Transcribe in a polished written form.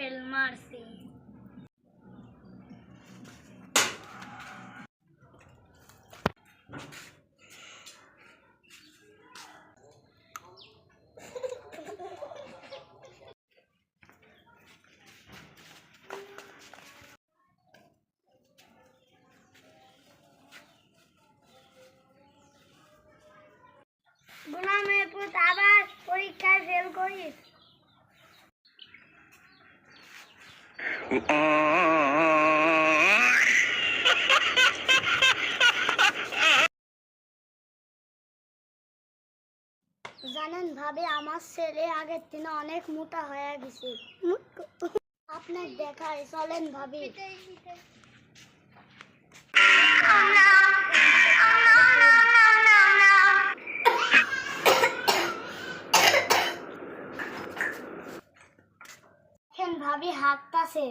Fail মারছি। গোলাম মেহফুজ আবার পরীক্ষায় ফেল করিস। জানেন ভাবি, আমার ছেলে আগের দিনে অনেক মোটা হয়ে গেছে। আপনার দেখায় চলেন ভাবি। ভাবি হাঁটতাছে।